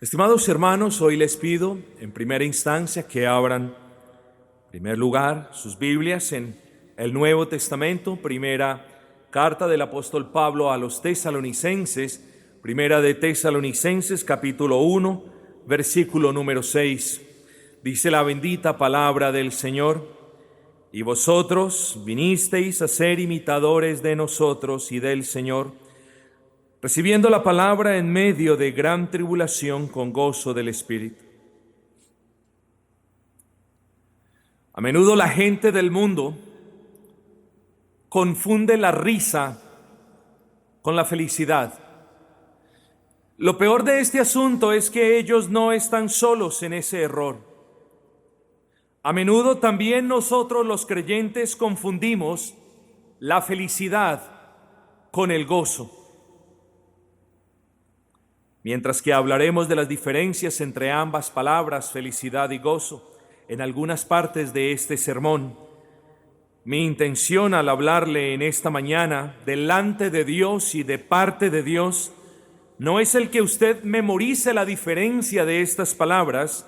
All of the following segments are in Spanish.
Estimados hermanos, hoy les pido en primera instancia que abran en primer lugar sus Biblias en el Nuevo Testamento, primera carta del apóstol Pablo a los tesalonicenses, primera de Tesalonicenses capítulo 1, versículo número 6. Dice la bendita palabra del Señor: y vosotros vinisteis a ser imitadores de nosotros y del Señor, recibiendo la palabra en medio de gran tribulación con gozo del Espíritu. A menudo la gente del mundo confunde la risa con la felicidad. Lo peor de este asunto es que ellos no están solos en ese error. A menudo también nosotros los creyentes confundimos la felicidad con el gozo. Mientras que hablaremos de las diferencias entre ambas palabras, felicidad y gozo, en algunas partes de este sermón, mi intención al hablarle en esta mañana delante de Dios y de parte de Dios no es el que usted memorice la diferencia de estas palabras,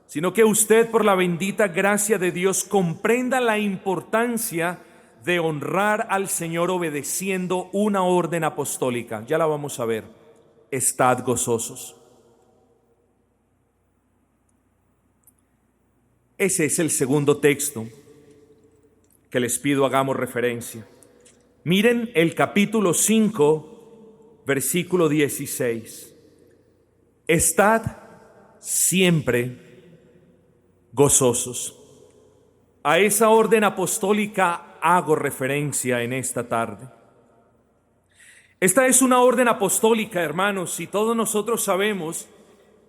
sino que usted, por la bendita gracia de Dios, comprenda la importancia de honrar al Señor obedeciendo una orden apostólica. Ya la vamos a ver. Estad gozosos. Ese es el segundo texto que les pido hagamos referencia. Miren el capítulo 5, versículo 16. Estad siempre gozosos. A esa orden apostólica hago referencia en esta tarde. Esta es una orden apostólica, hermanos, y todos nosotros sabemos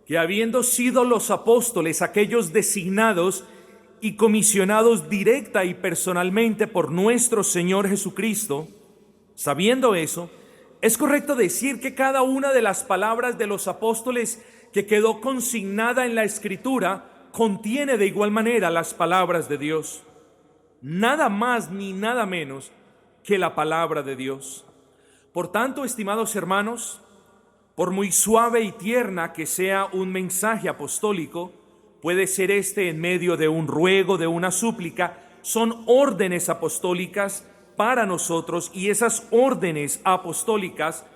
que habiendo sido los apóstoles aquellos designados y comisionados directa y personalmente por nuestro Señor Jesucristo, sabiendo eso, es correcto decir que cada una de las palabras de los apóstoles que quedó consignada en la Escritura contiene de igual manera las palabras de Dios. Nada más ni nada menos que la palabra de Dios. Por tanto, estimados hermanos, por muy suave y tierna que sea un mensaje apostólico, puede ser este en medio de un ruego, de una súplica, son órdenes apostólicas para nosotros, y esas órdenes apostólicas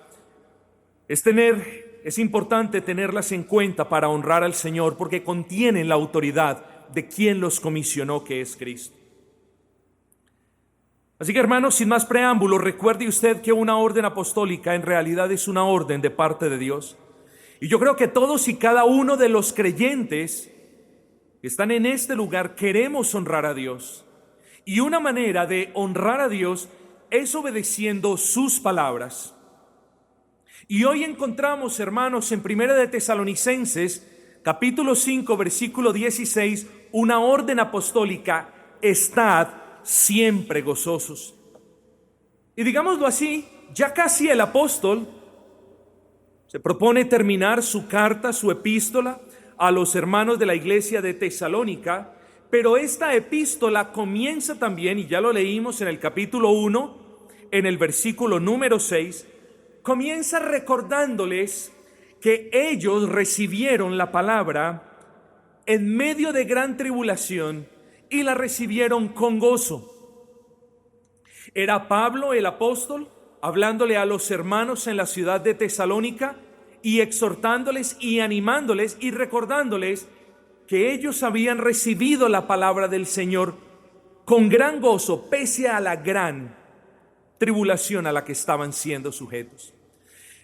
es importante tenerlas en cuenta para honrar al Señor, porque contienen la autoridad de quien los comisionó, que es Cristo. Así que, hermanos, sin más preámbulos, recuerde usted que una orden apostólica en realidad es una orden de parte de Dios. Y yo creo que todos y cada uno de los creyentes que están en este lugar queremos honrar a Dios. Y una manera de honrar a Dios es obedeciendo sus palabras. Y hoy encontramos, hermanos, en primera de Tesalonicenses, capítulo 5, versículo 16, una orden apostólica: estad siempre gozosos. Y digámoslo así, ya casi el apóstol se propone terminar su carta, su epístola a los hermanos de la iglesia de Tesalónica, pero esta epístola comienza también, y ya lo leímos en el capítulo 1, en el versículo número 6, comienza recordándoles que ellos recibieron la palabra en medio de gran tribulación y la recibieron con gozo. Era Pablo el apóstol hablándole a los hermanos en la ciudad de Tesalónica y exhortándoles y animándoles y recordándoles que ellos habían recibido la palabra del Señor con gran gozo, pese a la gran tribulación a la que estaban siendo sujetos.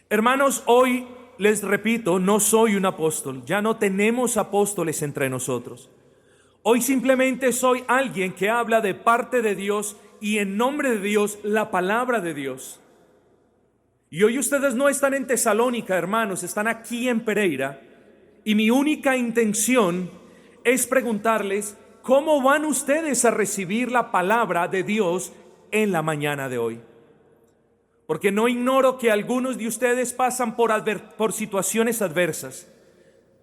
Hermanos, hoy les repito, no soy un apóstol, ya no tenemos apóstoles entre nosotros. Hoy simplemente soy alguien que habla de parte de Dios y en nombre de Dios la palabra de Dios. Y hoy ustedes no están en Tesalónica, hermanos, están aquí en Pereira. Y mi única intención es preguntarles: ¿cómo van ustedes a recibir la palabra de Dios en la mañana de hoy? Porque no ignoro que algunos de ustedes pasan por situaciones adversas.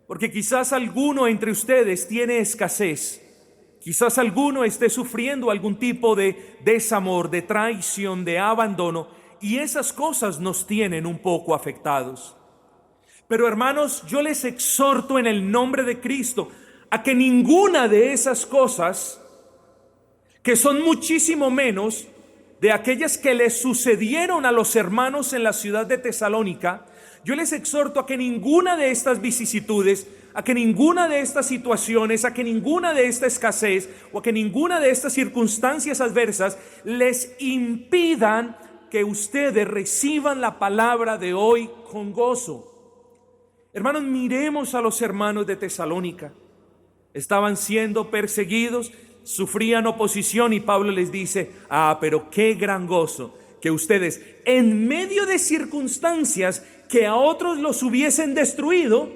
Porque quizás alguno entre ustedes tiene escasez. Quizás alguno esté sufriendo algún tipo de desamor, de traición, de abandono. Y esas cosas nos tienen un poco afectados. Pero hermanos, yo les exhorto en el nombre de Cristo a que ninguna de esas cosas, que son muchísimo menos de aquellas que les sucedieron a los hermanos en la ciudad de Tesalónica, yo les exhorto a que ninguna de estas vicisitudes, a que ninguna de estas situaciones, a que ninguna de esta escasez o a que ninguna de estas circunstancias adversas les impidan que ustedes reciban la palabra de hoy con gozo. Hermanos, miremos a los hermanos de Tesalónica. Estaban siendo perseguidos, sufrían oposición y Pablo les dice: pero qué gran gozo que ustedes, en medio de circunstancias que a otros los hubiesen destruido,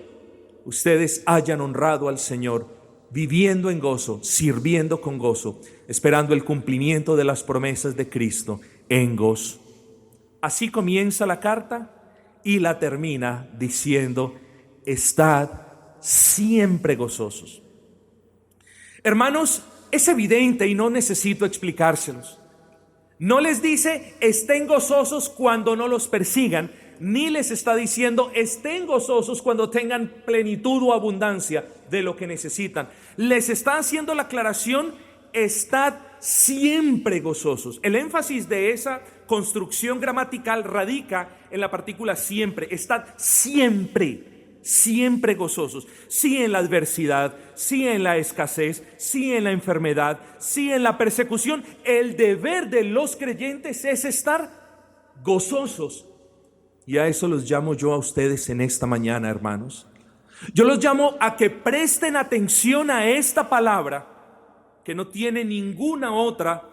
ustedes hayan honrado al Señor, viviendo en gozo, sirviendo con gozo, esperando el cumplimiento de las promesas de Cristo en gozo. Así comienza la carta y la termina diciendo: estad siempre gozosos. Hermanos, es evidente y no necesito explicárselos. No les dice estén gozosos cuando no los persigan, ni les está diciendo estén gozosos cuando tengan plenitud o abundancia de lo que necesitan. Les está haciendo la aclaración: estad siempre gozosos. El énfasis de esa construcción gramatical radica en la partícula siempre. Estad siempre gozosos. Sí en la adversidad, sí en la escasez, sí en la enfermedad, sí en la persecución. El deber de los creyentes es estar gozosos. Y a eso los llamo yo a ustedes en esta mañana, hermanos. Yo los llamo a que presten atención a esta palabra, que no tiene ninguna otra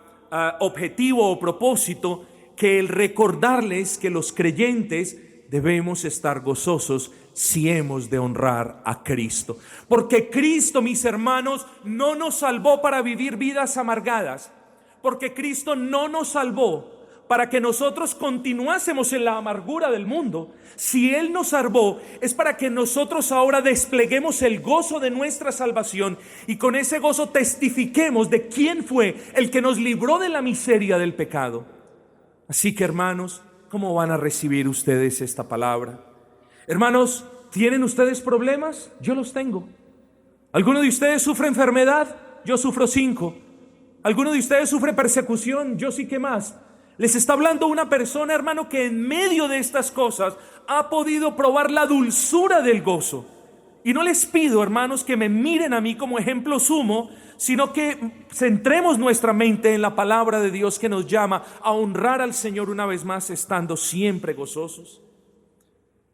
objetivo o propósito que el recordarles que los creyentes debemos estar gozosos si hemos de honrar a Cristo. Porque Cristo, mis hermanos, no nos salvó para vivir vidas amargadas. Porque Cristo no nos salvó para que nosotros continuásemos en la amargura del mundo. Si Él nos salvó, es para que nosotros ahora despleguemos el gozo de nuestra salvación y con ese gozo testifiquemos de quién fue el que nos libró de la miseria del pecado. Así que, hermanos, ¿cómo van a recibir ustedes esta palabra? Hermanos, ¿tienen ustedes problemas? Yo los tengo. ¿Alguno de ustedes sufre enfermedad? Yo sufro 5. ¿Alguno de ustedes sufre persecución? Yo sí que más. Les está hablando una persona, hermano, que en medio de estas cosas ha podido probar la dulzura del gozo. Y no les pido, hermanos, que me miren a mí como ejemplo sumo, sino que centremos nuestra mente en la palabra de Dios que nos llama a honrar al Señor una vez más, estando siempre gozosos.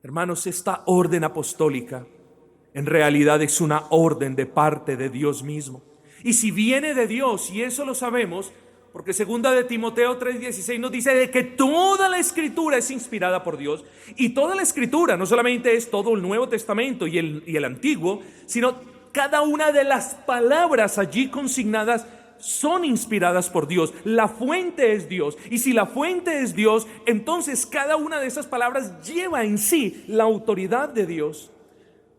Hermanos, esta orden apostólica en realidad es una orden de parte de Dios mismo. Y si viene de Dios, y eso lo sabemos, porque segunda de Timoteo 3:16 nos dice de que toda la escritura es inspirada por Dios. Y toda la escritura no solamente es todo el Nuevo Testamento y el Antiguo, sino cada una de las palabras allí consignadas son inspiradas por Dios. La fuente es Dios. Y si la fuente es Dios, entonces cada una de esas palabras lleva en sí la autoridad de Dios.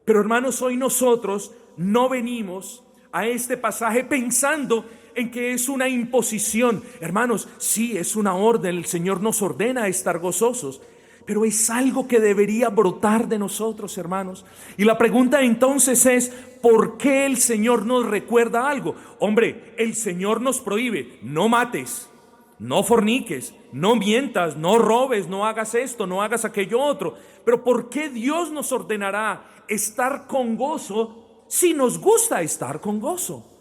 Pero hermanos, hoy nosotros no venimos a este pasaje pensando en que es una imposición. Hermanos, sí, es una orden. El Señor nos ordena a estar gozosos, pero es algo que debería brotar de nosotros, hermanos. Y la pregunta entonces es: ¿por qué el Señor nos recuerda algo? Hombre, el Señor nos prohíbe: no mates, no forniques, no mientas, no robes, no hagas esto, no hagas aquello otro. Pero ¿por qué Dios nos ordenará estar con gozo si nos gusta estar con gozo?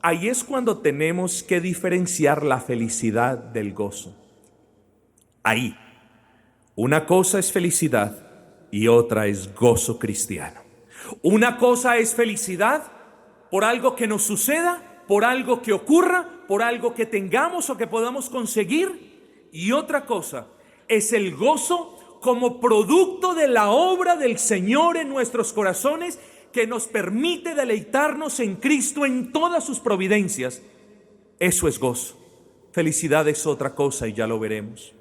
Ahí es cuando tenemos que diferenciar la felicidad del gozo. Ahí. Una cosa es felicidad y otra es gozo cristiano. Una cosa es felicidad por algo que nos suceda, por algo que ocurra, por algo que tengamos o que podamos conseguir. Y otra cosa es el gozo como producto de la obra del Señor en nuestros corazones, que nos permite deleitarnos en Cristo en todas sus providencias. Eso es gozo. Felicidad es otra cosa y ya lo veremos.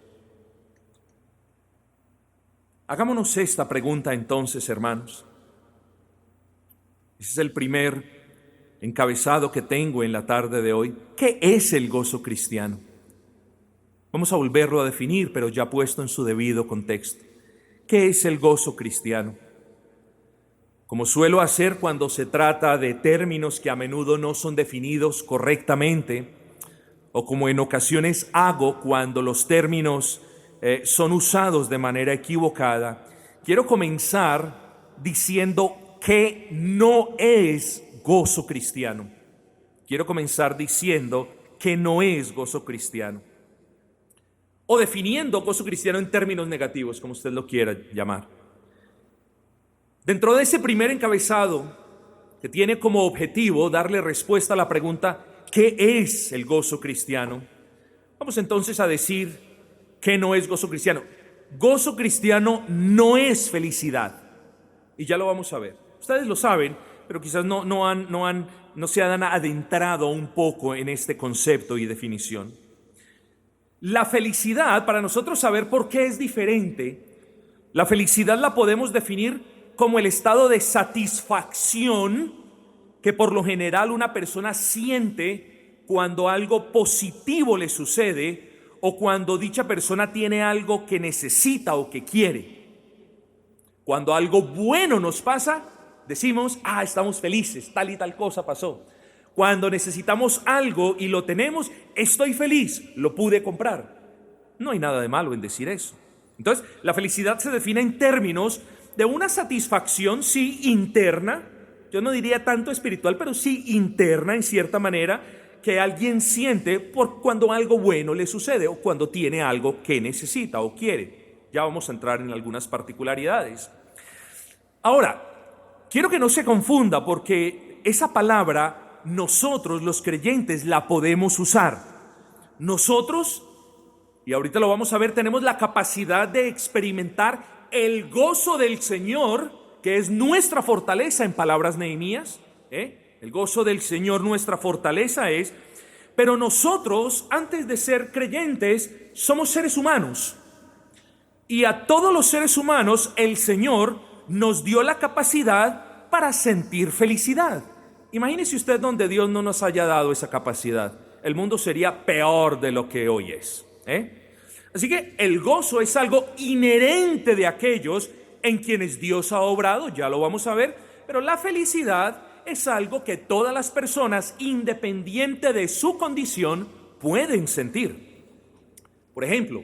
Hagámonos esta pregunta entonces, hermanos. Ese es el primer encabezado que tengo en la tarde de hoy. ¿Qué es el gozo cristiano? Vamos a volverlo a definir, pero ya puesto en su debido contexto. ¿Qué es el gozo cristiano? como suelo hacer cuando se trata de términos que a menudo no son definidos correctamente, o como en ocasiones hago cuando los términos son usados de manera equivocada, quiero comenzar diciendo que no es gozo cristiano. Quiero comenzar diciendo que no es gozo cristiano. O definiendo gozo cristiano en términos negativos, como usted lo quiera llamar. Dentro de ese primer encabezado, que tiene como objetivo darle respuesta a la pregunta, ¿qué es el gozo cristiano? Vamos entonces a decir que no es gozo cristiano. Gozo cristiano no es felicidad. Y ya lo vamos a ver. Ustedes lo saben, pero quizás no se han adentrado un poco en este concepto y definición. La felicidad, para nosotros saber por qué es diferente, la felicidad la podemos definir como el estado de satisfacción que por lo general una persona siente cuando algo positivo le sucede o cuando dicha persona tiene algo que necesita o que quiere. Cuando algo bueno nos pasa, decimos, estamos felices, tal y tal cosa pasó. Cuando necesitamos algo y lo tenemos, estoy feliz, lo pude comprar. No hay nada de malo en decir eso. Entonces, la felicidad se define en términos de una satisfacción, sí, interna, yo no diría tanto espiritual, pero sí interna en cierta manera, que alguien siente por cuando algo bueno le sucede o cuando tiene algo que necesita o quiere. Ya vamos a entrar en algunas particularidades. Ahora, quiero que no se confunda porque esa palabra nosotros los creyentes la podemos usar. Nosotros, y ahorita lo vamos a ver, tenemos la capacidad de experimentar el gozo del Señor, que es nuestra fortaleza en palabras Nehemías, El gozo del Señor nuestra fortaleza es, pero nosotros antes de ser creyentes somos seres humanos. Y a todos los seres humanos el Señor nos dio la capacidad para sentir felicidad. Imagínese usted donde Dios no nos haya dado esa capacidad. El mundo sería peor de lo que hoy es. Así que el gozo es algo inherente de aquellos en quienes Dios ha obrado, ya lo vamos a ver, pero la felicidad es algo que todas las personas, independiente de su condición, pueden sentir. Por ejemplo,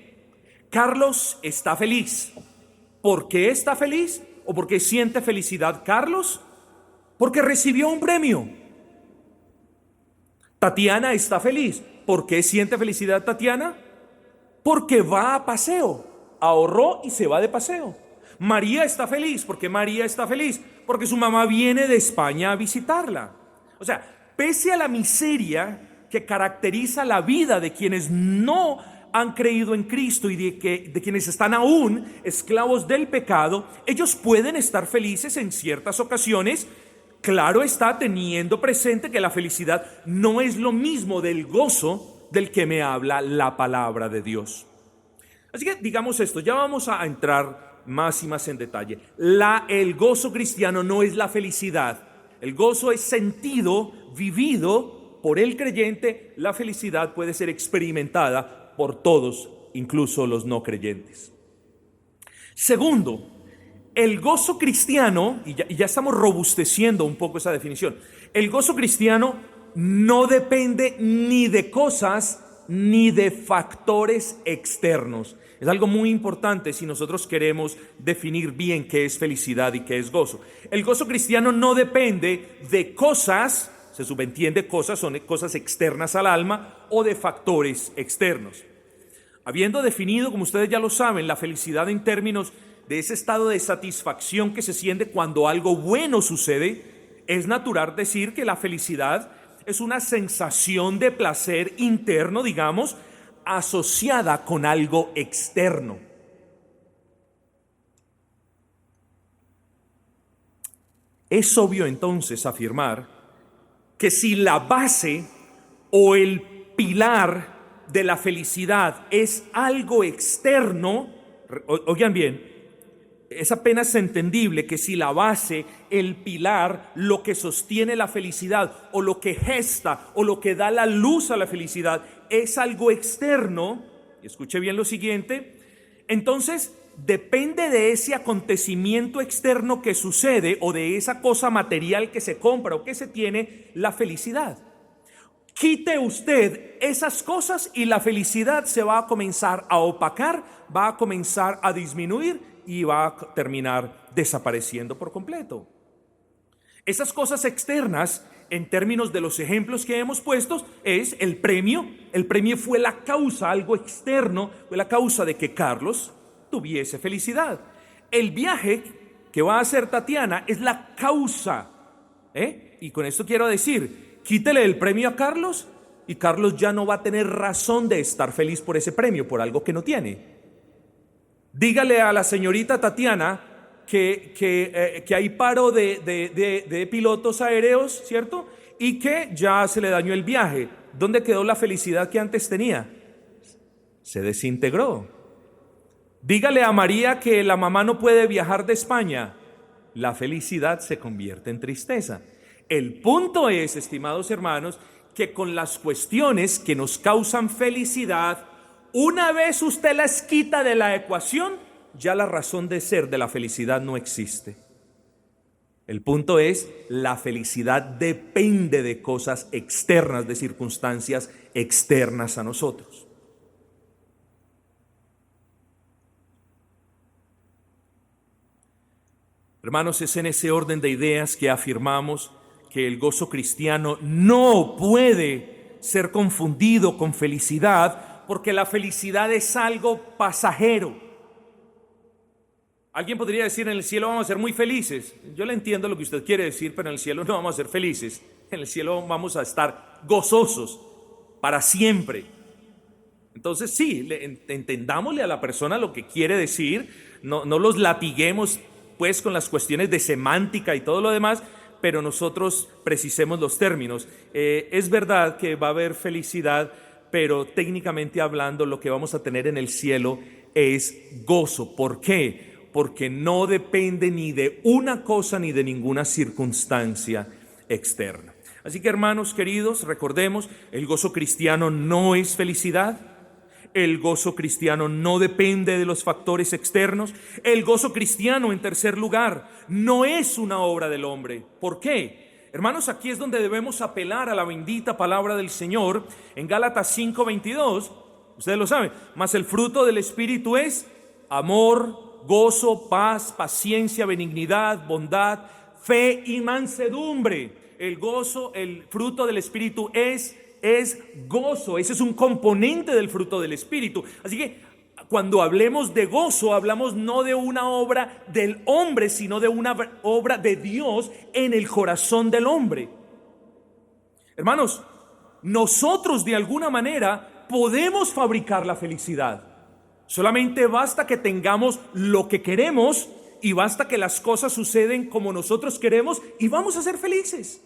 Carlos está feliz. ¿Por qué está feliz? ¿O por qué siente felicidad Carlos? Porque recibió un premio. Tatiana está feliz. ¿Por qué siente felicidad Tatiana? Porque va a paseo. Ahorró y se va de paseo. María está feliz. ¿Por qué María está feliz? Porque su mamá viene de España a visitarla. O sea, pese a la miseria que caracteriza la vida de quienes no han creído en Cristo y de quienes están aún esclavos del pecado, ellos pueden estar felices en ciertas ocasiones. Claro está, teniendo presente que la felicidad no es lo mismo del gozo del que me habla la palabra de Dios. Así que digamos esto, ya vamos a entrar más y más en detalle. El gozo cristiano no es la felicidad. El gozo es sentido, vivido por el creyente. La felicidad puede ser experimentada por todos, incluso los no creyentes. Segundo, el gozo cristiano, y ya estamos robusteciendo un poco esa definición, el gozo cristiano no depende ni de cosas ni de factores externos. Es algo muy importante si nosotros queremos definir bien qué es felicidad y qué es gozo. El gozo cristiano no depende de cosas, se subentiende cosas, son cosas externas al alma, o de factores externos. Habiendo definido, como ustedes ya lo saben, la felicidad en términos de ese estado de satisfacción que se siente cuando algo bueno sucede, es natural decir que la felicidad es una sensación de placer interno, digamos, asociada con algo externo. Es obvio entonces afirmar que si la base o el pilar de la felicidad es algo externo, oigan bien, es apenas entendible que si la base, el pilar, lo que sostiene la felicidad o lo que gesta o lo que da la luz a la felicidad es algo externo, y escuche bien lo siguiente, entonces depende de ese acontecimiento externo que sucede o de esa cosa material que se compra o que se tiene, la felicidad. Quite usted esas cosas y la felicidad se va a comenzar a opacar, va a comenzar a disminuir y va a terminar desapareciendo por completo. Esas cosas externas, en términos de los ejemplos que hemos puesto, es el premio. El premio fue la causa, algo externo, fue la causa de que Carlos tuviese felicidad. El viaje que va a hacer Tatiana es la causa. Y con esto quiero decir, quítele el premio a Carlos y Carlos ya no va a tener razón de estar feliz por ese premio, por algo que no tiene. Dígale a la señorita Tatiana que hay paro de pilotos aéreos, ¿cierto? Y que ya se le dañó el viaje. ¿Dónde quedó la felicidad que antes tenía? Se desintegró. Dígale a María que la mamá no puede viajar de España. La felicidad se convierte en tristeza. El punto es, estimados hermanos, que con las cuestiones que nos causan felicidad, una vez usted las quita de la ecuación, ya la razón de ser de la felicidad no existe. El punto es, la felicidad depende de cosas externas, de circunstancias externas a nosotros. Hermanos, es en ese orden de ideas que afirmamos que el gozo cristiano no puede ser confundido con felicidad, porque la felicidad es algo pasajero. Alguien podría decir, en el cielo vamos a ser muy felices. Yo le entiendo lo que usted quiere decir, pero en el cielo no vamos a ser felices. En el cielo vamos a estar gozosos para siempre. Entonces sí, entendámosle a la persona lo que quiere decir, no los latiguemos pues con las cuestiones de semántica y todo lo demás, pero nosotros precisemos los términos. Es verdad que va a haber felicidad, pero técnicamente hablando lo que vamos a tener en el cielo es gozo. ¿Por qué? Porque no depende ni de una cosa ni de ninguna circunstancia externa. Así que, hermanos queridos, recordemos, el gozo cristiano no es felicidad. El gozo cristiano no depende de los factores externos. El gozo cristiano, en tercer lugar, no es una obra del hombre. ¿Por qué? Hermanos, aquí es donde debemos apelar a la bendita palabra del Señor. En Gálatas 5:22, ustedes lo saben, mas el fruto del Espíritu es amor, gozo, paz, paciencia, benignidad, bondad, fe y mansedumbre. El gozo, el fruto del Espíritu es gozo. Ese es un componente del fruto del Espíritu. Así que cuando hablemos de gozo, hablamos no de una obra del hombre, sino de una obra de Dios en el corazón del hombre. Hermanos, nosotros de alguna manera podemos fabricar la felicidad. Solamente basta que tengamos lo que queremos y basta que las cosas suceden como nosotros queremos y vamos a ser felices.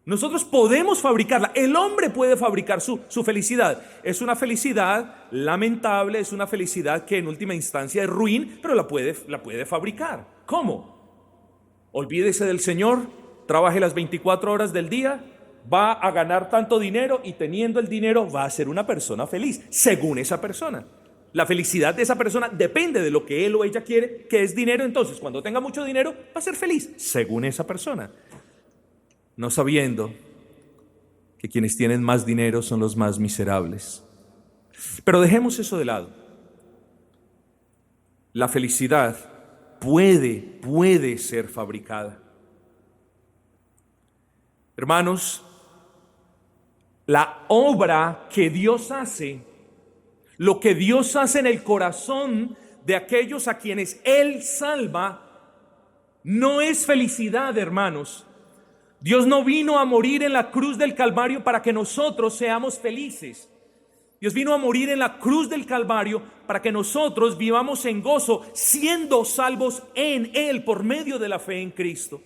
Nosotros podemos fabricarla. El hombre puede fabricar su felicidad. Es una felicidad lamentable, es una felicidad que en última instancia es ruin, pero la puede fabricar. ¿Cómo? Olvídese del Señor, trabaje las 24 horas del día, va a ganar tanto dinero y teniendo el dinero va a ser una persona feliz, según esa persona. La felicidad de esa persona depende de lo que él o ella quiere, que es dinero. Entonces, cuando tenga mucho dinero, va a ser feliz, según esa persona. No sabiendo que quienes tienen más dinero son los más miserables. Pero dejemos eso de lado. La felicidad puede ser fabricada. Hermanos, la obra que Dios hace, lo que Dios hace en el corazón de aquellos a quienes Él salva, no es felicidad, hermanos. Dios no vino a morir en la cruz del Calvario para que nosotros seamos felices. Dios vino a morir en la cruz del Calvario para que nosotros vivamos en gozo, siendo salvos en Él por medio de la fe en Cristo.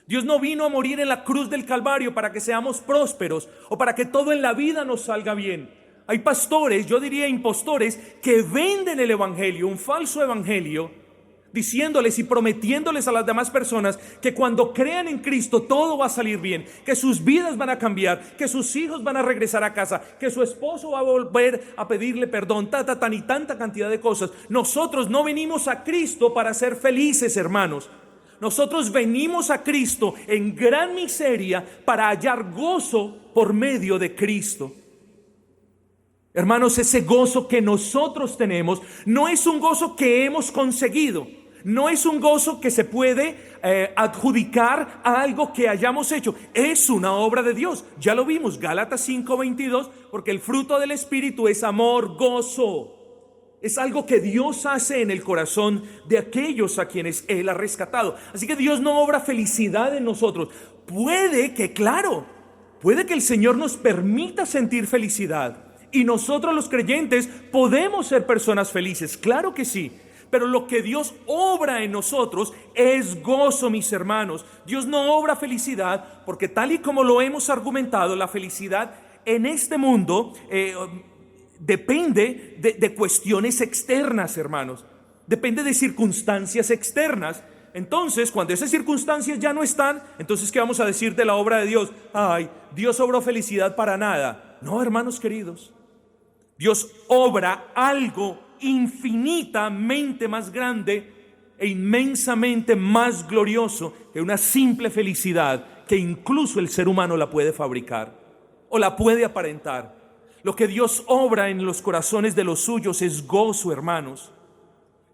Dios no vino a morir en la cruz del Calvario para que seamos prósperos o para que todo en la vida nos salga bien. Hay pastores, yo diría impostores, que venden el evangelio, un falso evangelio, diciéndoles y prometiéndoles a las demás personas que cuando crean en Cristo todo va a salir bien, que sus vidas van a cambiar, que sus hijos van a regresar a casa, que su esposo va a volver a pedirle perdón, y tanta cantidad de cosas. Nosotros no venimos a Cristo para ser felices, hermanos. Nosotros venimos a Cristo en gran miseria para hallar gozo por medio de Cristo. Hermanos, ese gozo que nosotros tenemos no es un gozo que hemos conseguido, no es un gozo que se puede adjudicar a algo que hayamos hecho. Es una obra de Dios. Ya lo vimos, Gálatas 5:22, porque el fruto del Espíritu es amor, gozo. Es algo que Dios hace en el corazón de aquellos a quienes Él ha rescatado. Así que Dios no obra felicidad en nosotros. Puede que el Señor nos permita sentir felicidad. Y nosotros los creyentes podemos ser personas felices, claro que sí. Pero lo que Dios obra en nosotros es gozo, mis hermanos. Dios no obra felicidad porque, tal y como lo hemos argumentado, la felicidad en este mundo depende de cuestiones externas, hermanos. Depende de circunstancias externas. Entonces, cuando esas circunstancias ya no están, entonces, ¿qué vamos a decir de la obra de Dios? Ay, Dios obró felicidad para nada. No, hermanos queridos. Dios obra algo infinitamente más grande e inmensamente más glorioso que una simple felicidad que incluso el ser humano la puede fabricar o la puede aparentar. Lo que Dios obra en los corazones de los suyos es gozo, hermanos.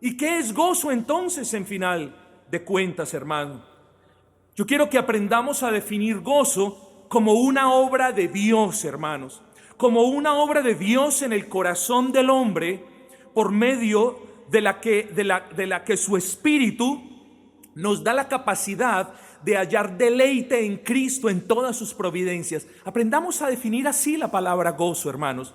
¿Y qué es gozo entonces en final de cuentas, hermano? Yo quiero que aprendamos a definir gozo como una obra de Dios, hermanos. Como una obra de Dios en el corazón del hombre, por medio de la que su Espíritu nos da la capacidad de hallar deleite en Cristo en todas sus providencias. Aprendamos a definir así la palabra gozo, hermanos.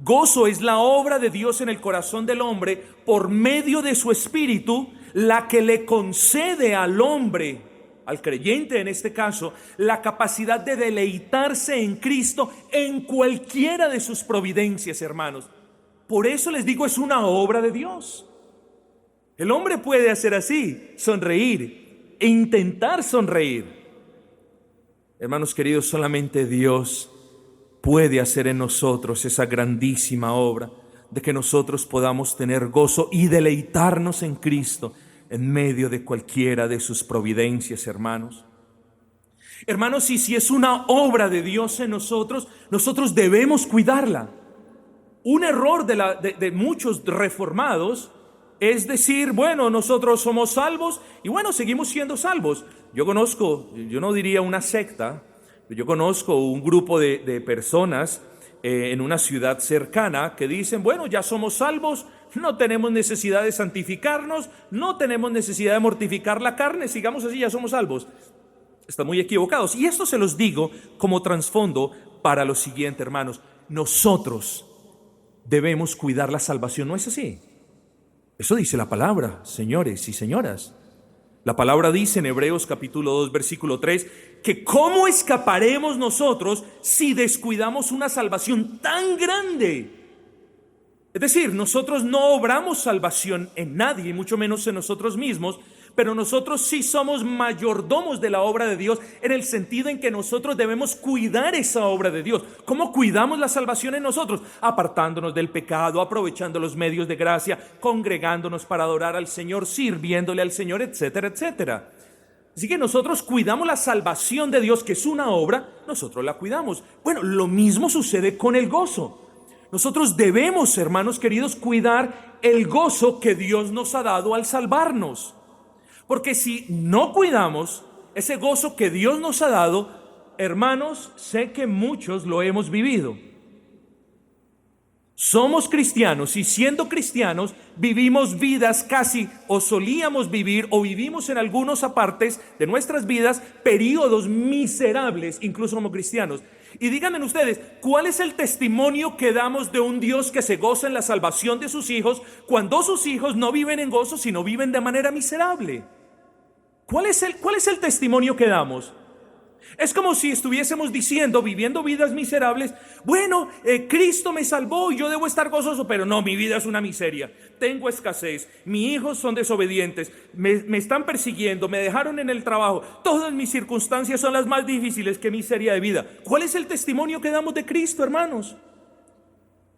Gozo es la obra de Dios en el corazón del hombre por medio de su Espíritu, la que le concede al hombre, al creyente en este caso, la capacidad de deleitarse en Cristo en cualquiera de sus providencias, hermanos. Por eso les digo, es una obra de Dios. El hombre puede hacer así, sonreír e intentar sonreír. Hermanos queridos, solamente Dios puede hacer en nosotros esa grandísima obra de que nosotros podamos tener gozo y deleitarnos en Cristo en medio de cualquiera de sus providencias, hermanos. Hermanos, y si es una obra de Dios en nosotros, nosotros debemos cuidarla. Un error de muchos reformados es decir, bueno, nosotros somos salvos y bueno, seguimos siendo salvos. Yo no diría una secta, yo conozco un grupo de personas en una ciudad cercana que dicen, bueno, ya somos salvos, no tenemos necesidad de santificarnos, no tenemos necesidad de mortificar la carne, sigamos así, ya somos salvos. Están muy equivocados. Y esto se los digo como trasfondo para lo siguiente, hermanos. Nosotros debemos cuidar la salvación, ¿no es así? Eso dice la palabra, señores y señoras. La palabra dice en Hebreos capítulo 2, versículo 3, que ¿cómo escaparemos nosotros si descuidamos una salvación tan grande? Es decir, nosotros no obramos salvación en nadie, y mucho menos en nosotros mismos, pero nosotros sí somos mayordomos de la obra de Dios, en el sentido en que nosotros debemos cuidar esa obra de Dios. ¿Cómo cuidamos la salvación en nosotros? Apartándonos del pecado, aprovechando los medios de gracia, congregándonos para adorar al Señor, sirviéndole al Señor, etcétera, etcétera. Así que nosotros cuidamos la salvación de Dios, que es una obra, nosotros la cuidamos. Bueno, lo mismo sucede con el gozo. Nosotros debemos, hermanos queridos, cuidar el gozo que Dios nos ha dado al salvarnos. Porque si no cuidamos ese gozo que Dios nos ha dado, hermanos, sé que muchos lo hemos vivido. Somos cristianos y siendo cristianos vivimos vidas casi, o solíamos vivir, o vivimos en algunos apartes de nuestras vidas periodos miserables, incluso como cristianos. Y díganme ustedes, ¿cuál es el testimonio que damos de un Dios que se goza en la salvación de sus hijos cuando sus hijos no viven en gozo, sino viven de manera miserable? ¿Cuál es el testimonio que damos? Es como si estuviésemos diciendo, viviendo vidas miserables, bueno, Cristo me salvó y yo debo estar gozoso, pero no, mi vida es una miseria. Tengo escasez, mis hijos son desobedientes, me están persiguiendo, me dejaron en el trabajo. Todas mis circunstancias son las más difíciles, qué miseria de vida. ¿Cuál es el testimonio que damos de Cristo, hermanos?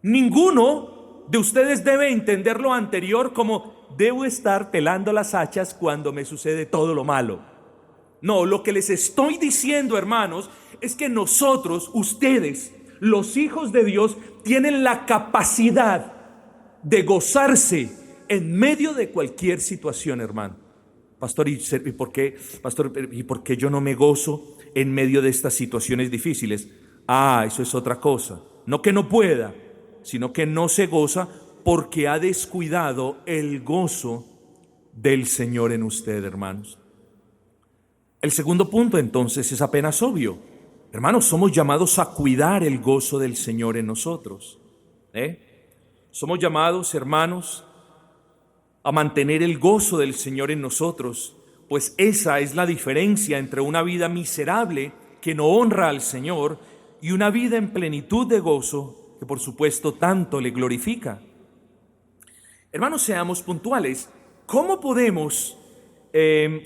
Ninguno de ustedes debe entender lo anterior como debo estar pelando las hachas cuando me sucede todo lo malo. No, lo que les estoy diciendo, hermanos, es que nosotros, ustedes, los hijos de Dios, tienen la capacidad de gozarse en medio de cualquier situación, hermano. Pastor, ¿y por qué, pastor, y por qué yo no me gozo en medio de estas situaciones difíciles? Eso es otra cosa. No que no pueda, sino que no se goza porque ha descuidado el gozo del Señor en usted, hermanos. El segundo punto entonces es apenas obvio. Hermanos, somos llamados a cuidar el gozo del Señor en nosotros. Somos llamados, hermanos, a mantener el gozo del Señor en nosotros, pues esa es la diferencia entre una vida miserable que no honra al Señor y una vida en plenitud de gozo que por supuesto tanto le glorifica. Hermanos, seamos puntuales. ¿Cómo podemos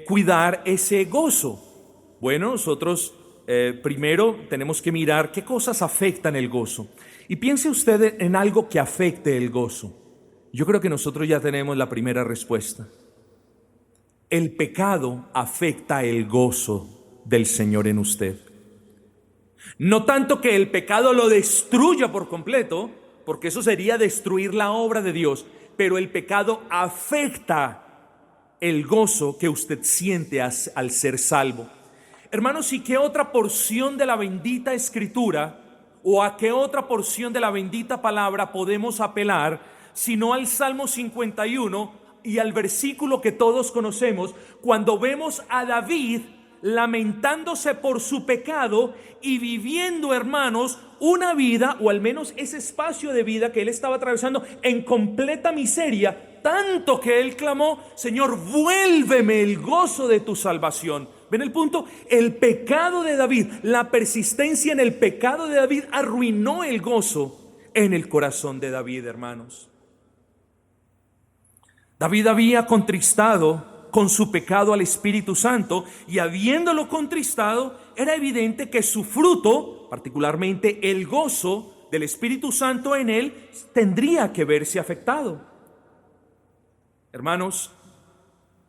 cuidar ese gozo? Bueno, nosotros primero tenemos que mirar qué cosas afectan el gozo. Y piense usted en algo que afecte el gozo. Yo creo que nosotros ya tenemos la primera respuesta. El pecado afecta el gozo del Señor en usted. No tanto que el pecado lo destruya por completo, porque eso sería destruir la obra de Dios, pero el pecado afecta el gozo que usted siente al ser salvo. Hermanos, ¿y qué otra porción de la bendita Escritura o a qué otra porción de la bendita palabra podemos apelar sino al Salmo 51 y al versículo que todos conocemos, cuando vemos a David lamentándose por su pecado y viviendo, hermanos, una vida, o al menos ese espacio de vida que él estaba atravesando en completa miseria, tanto que él clamó: Señor, vuélveme el gozo de tu salvación. ¿Ven el punto? El pecado de David, la persistencia en el pecado de David arruinó el gozo en el corazón de David, hermanos. David había contristado con su pecado al Espíritu Santo, y habiéndolo contristado, era evidente que su fruto, particularmente el gozo del Espíritu Santo en él, tendría que verse afectado. Hermanos,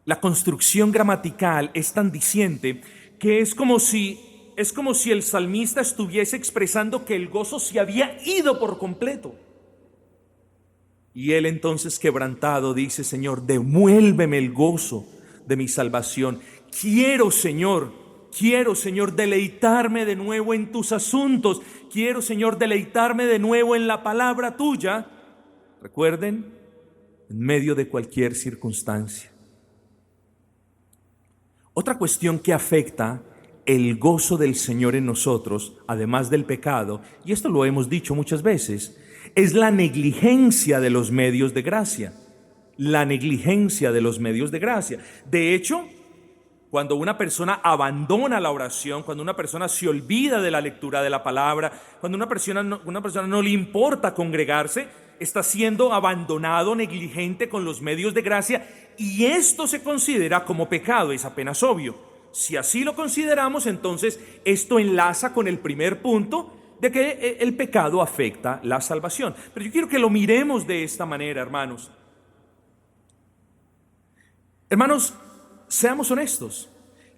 la construcción gramatical es tan diciente que es como si el salmista estuviese expresando que el gozo se había ido por completo. Y él entonces, quebrantado, dice: Señor, devuélveme el gozo de mi salvación. Quiero, Señor, deleitarme de nuevo en tus asuntos. Quiero, Señor, deleitarme de nuevo en la palabra tuya. Recuerden, en medio de cualquier circunstancia. Otra cuestión que afecta el gozo del Señor en nosotros, además del pecado, y esto lo hemos dicho muchas veces, es la negligencia de los medios de gracia. La negligencia de los medios de gracia. De hecho, cuando una persona abandona la oración, cuando una persona se olvida de la lectura de la palabra, cuando una persona no le importa congregarse, está siendo abandonado, negligente con los medios de gracia, y esto se considera como pecado. Es apenas obvio. Si así lo consideramos, entonces esto enlaza con el primer punto de que el pecado afecta la salvación. Pero yo quiero que lo miremos de esta manera, hermanos. Hermanos, seamos honestos.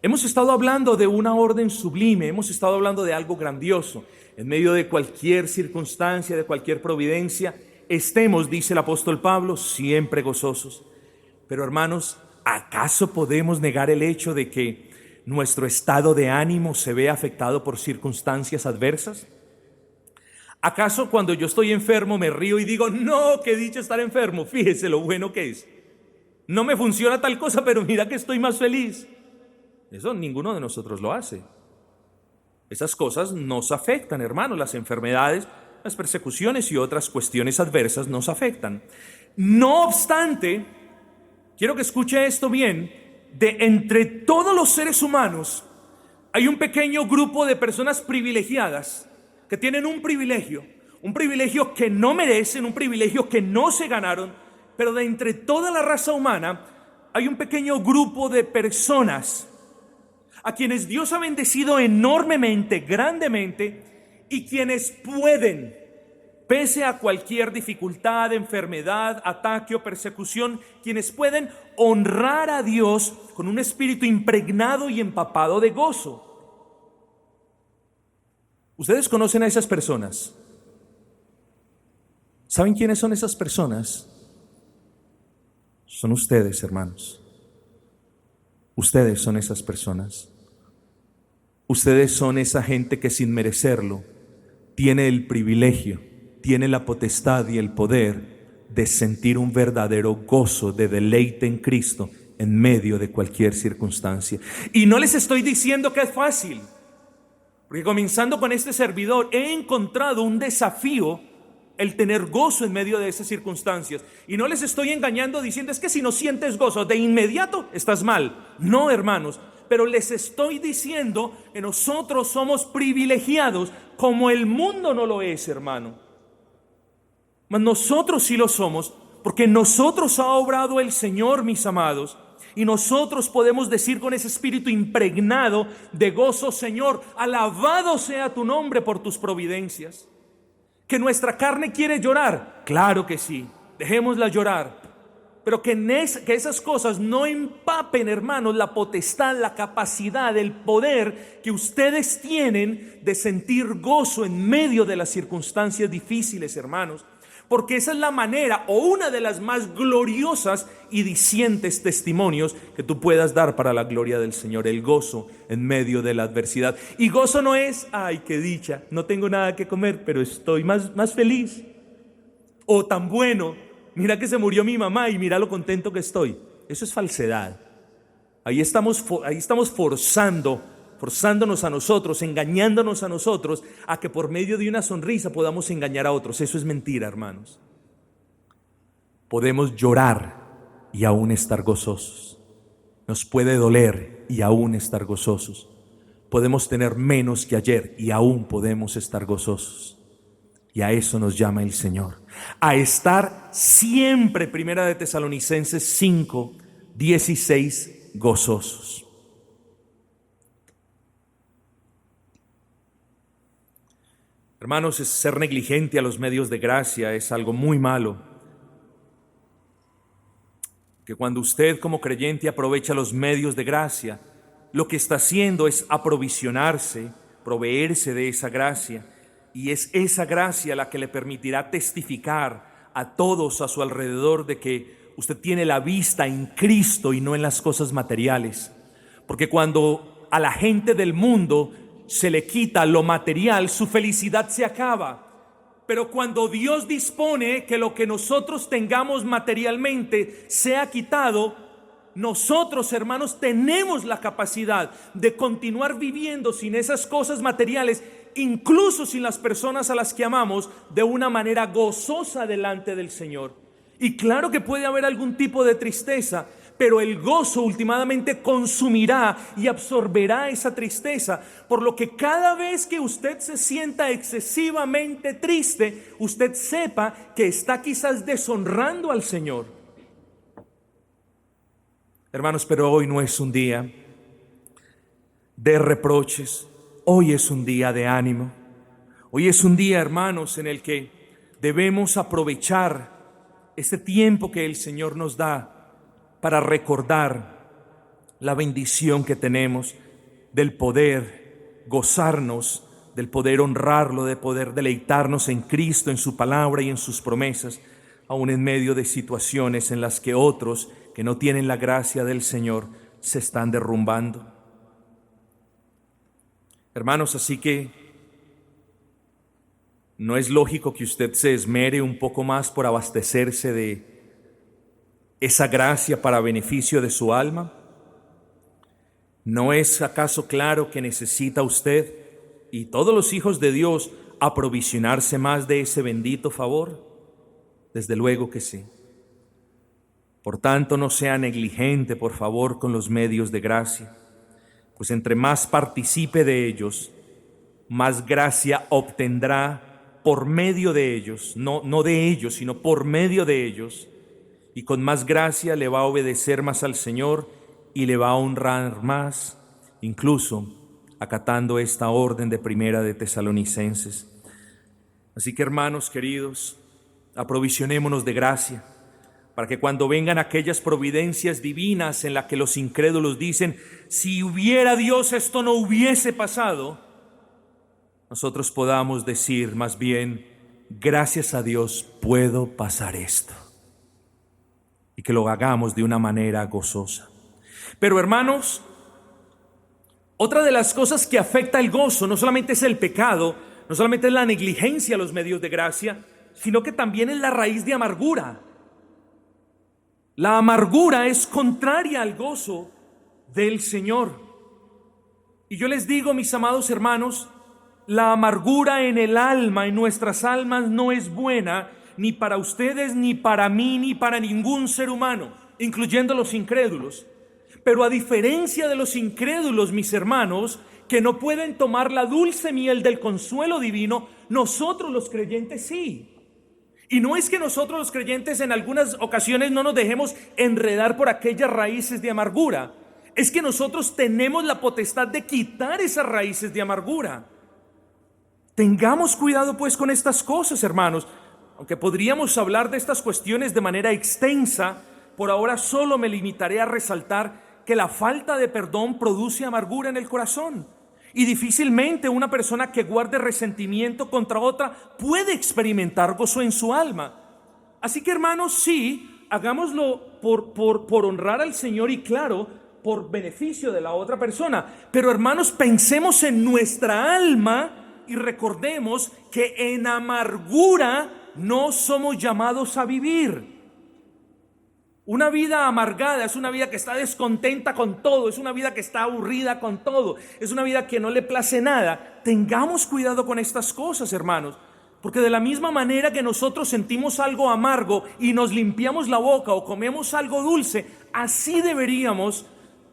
Hemos estado hablando de una orden sublime, hemos estado hablando de algo grandioso. En medio de cualquier circunstancia, de cualquier providencia, estemos, dice el apóstol Pablo, siempre gozosos. Pero hermanos, ¿acaso podemos negar el hecho de que nuestro estado de ánimo se ve afectado por circunstancias adversas? ¿Acaso cuando yo estoy enfermo me río y digo: no, qué dicha estar enfermo, fíjese lo bueno que es? No me funciona tal cosa, pero mira que estoy más feliz. Eso ninguno de nosotros lo hace. Esas cosas nos afectan, hermanos. Las enfermedades, las persecuciones y otras cuestiones adversas nos afectan. No obstante, quiero que escuche esto bien: de entre todos los seres humanos, Hay un pequeño grupo de personas privilegiadas que tienen un privilegio que no merecen, un privilegio que no se ganaron, pero de entre toda la raza humana hay un pequeño grupo de personas a quienes Dios ha bendecido enormemente, grandemente, y quienes pueden, pese a cualquier dificultad, enfermedad, ataque o persecución, quienes pueden honrar a Dios con un espíritu impregnado y empapado de gozo. Ustedes conocen a esas personas. ¿Saben quiénes son esas personas? Son ustedes, hermanos. Ustedes son esas personas. Ustedes son esa gente que sin merecerlo tiene el privilegio, tiene la potestad y el poder de sentir un verdadero gozo de deleite en Cristo en medio de cualquier circunstancia. Y no les estoy diciendo que es fácil, porque comenzando con este servidor he encontrado un desafío el tener gozo en medio de esas circunstancias. Y no les estoy engañando diciendo es que si no sientes gozo de inmediato estás mal. No, hermanos, pero les estoy diciendo que nosotros somos privilegiados como el mundo no lo es, hermano. Mas nosotros sí lo somos, porque nosotros ha obrado el Señor, mis amados. Y nosotros podemos decir con ese espíritu impregnado de gozo: Señor, alabado sea tu nombre por tus providencias. ¿Que nuestra carne quiere llorar? Claro que sí, dejémosla llorar. Pero que esas cosas no empapen, hermanos, la potestad, la capacidad, el poder que ustedes tienen de sentir gozo en medio de las circunstancias difíciles, hermanos. Porque esa es la manera, o una de las más gloriosas y dicientes testimonios que tú puedas dar para la gloria del Señor: el gozo en medio de la adversidad. Y gozo no es, ay, qué dicha, no tengo nada que comer, pero estoy más feliz. O tan bueno, mira que se murió mi mamá y mira lo contento que estoy. Eso es falsedad. Ahí estamos forzándonos a nosotros, engañándonos a nosotros, a que por medio de una sonrisa podamos engañar a otros. Eso es mentira, hermanos. Podemos llorar y aún estar gozosos. Nos puede doler y aún estar gozosos. Podemos tener menos que ayer y aún podemos estar gozosos. Y a eso nos llama el Señor, a estar siempre, Primera de Tesalonicenses 5:16, gozosos. Hermanos, ser negligente a los medios de gracia es algo muy malo. Que cuando usted como creyente aprovecha los medios de gracia, lo que está haciendo es aprovisionarse, proveerse de esa gracia. Y es esa gracia la que le permitirá testificar a todos a su alrededor de que usted tiene la vista en Cristo y no en las cosas materiales. Porque cuando a la gente del mundo se le quita lo material, su felicidad se acaba. Pero cuando Dios dispone que lo que nosotros tengamos materialmente sea quitado, nosotros, hermanos, tenemos la capacidad de continuar viviendo sin esas cosas materiales, incluso sin las personas a las que amamos, de una manera gozosa delante del Señor. Y claro que puede haber algún tipo de tristeza, pero el gozo últimamente consumirá y absorberá esa tristeza, por lo que cada vez que usted se sienta excesivamente triste, usted sepa que está quizás deshonrando al Señor. Hermanos, pero hoy no es un día de reproches, hoy es un día de ánimo. Hoy es un día, hermanos, en el que debemos aprovechar este tiempo que el Señor nos da para recordar la bendición que tenemos del poder gozarnos, del poder honrarlo, de poder deleitarnos en Cristo, en su palabra y en sus promesas, aun en medio de situaciones en las que otros que no tienen la gracia del Señor se están derrumbando. Hermanos, así que no es lógico que usted se esmere un poco más por abastecerse de esa gracia para beneficio de su alma. ¿No es acaso claro que necesita usted y todos los hijos de Dios aprovisionarse más de ese bendito favor? Desde luego que sí. Por tanto, no sea negligente, por favor, con los medios de gracia, pues entre más participe de ellos, más gracia obtendrá por medio de ellos, no de ellos, sino por medio de ellos, y con más gracia le va a obedecer más al Señor y le va a honrar más, incluso acatando esta orden de Primera de Tesalonicenses. Así que, hermanos queridos, aprovisionémonos de gracia, para que cuando vengan aquellas providencias divinas en las que los incrédulos dicen, si hubiera Dios esto no hubiese pasado, nosotros podamos decir más bien, gracias a Dios puedo pasar esto, y que lo hagamos de una manera gozosa. Pero hermanos, otra de las cosas que afecta el gozo no solamente es el pecado, no solamente es la negligencia a los medios de gracia, sino que también es la raíz de amargura. La amargura es contraria al gozo del Señor. Y yo les digo, mis amados hermanos, la amargura en el alma, en nuestras almas, no es buena ni para ustedes, ni para mí, ni para ningún ser humano, incluyendo los incrédulos. Pero a diferencia de los incrédulos, mis hermanos, que no pueden tomar la dulce miel del consuelo divino, nosotros los creyentes sí. Y no es que nosotros los creyentes en algunas ocasiones no nos dejemos enredar por aquellas raíces de amargura. Es que nosotros tenemos la potestad de quitar esas raíces de amargura. Tengamos cuidado pues con estas cosas, hermanos. Aunque podríamos hablar de estas cuestiones de manera extensa, por ahora solo me limitaré a resaltar que la falta de perdón produce amargura en el corazón. Y difícilmente una persona que guarde resentimiento contra otra puede experimentar gozo en su alma. Así que, hermanos, sí, hagámoslo por honrar al Señor y, claro, por beneficio de la otra persona. Pero, hermanos, pensemos en nuestra alma y recordemos que en amargura no somos llamados a vivir. Una vida amargada es una vida que está descontenta con todo, es una vida que está aburrida con todo, es una vida que no le place nada. Tengamos cuidado con estas cosas, hermanos, porque de la misma manera que nosotros sentimos algo amargo y nos limpiamos la boca o comemos algo dulce, así deberíamos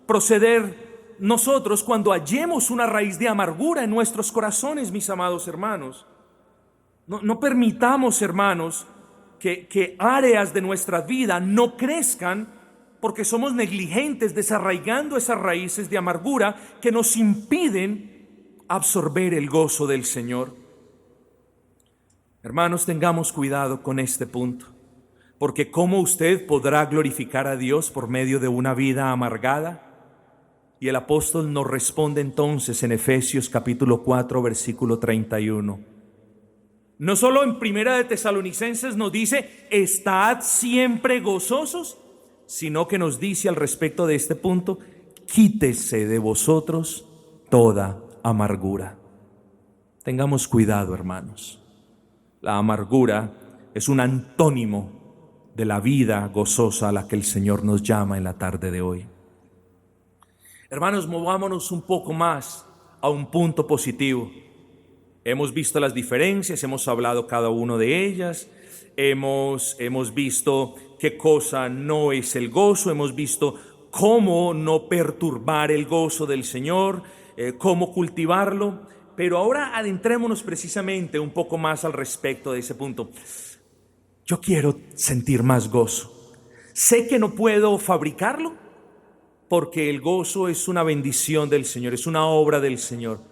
proceder nosotros cuando hallemos una raíz de amargura en nuestros corazones, mis amados hermanos. No permitamos, hermanos, que áreas de nuestra vida no crezcan porque somos negligentes desarraigando esas raíces de amargura que nos impiden absorber el gozo del Señor. Hermanos, tengamos cuidado con este punto, porque ¿cómo usted podrá glorificar a Dios por medio de una vida amargada? Y el apóstol nos responde entonces en Efesios capítulo 4 versículo 31. No solo en Primera de Tesalonicenses nos dice, estad siempre gozosos, sino que nos dice al respecto de este punto, quítese de vosotros toda amargura. Tengamos cuidado, hermanos. La amargura es un antónimo de la vida gozosa a la que el Señor nos llama en la tarde de hoy. Hermanos, movámonos un poco más a un punto positivo. Hemos visto las diferencias, hemos hablado cada uno de ellas, hemos visto qué cosa no es el gozo, hemos visto cómo no perturbar el gozo del Señor, cómo cultivarlo, pero ahora adentrémonos precisamente un poco más al respecto de ese punto. Yo quiero sentir más gozo. Sé que no puedo fabricarlo, porque el gozo es una bendición del Señor, es una obra del Señor.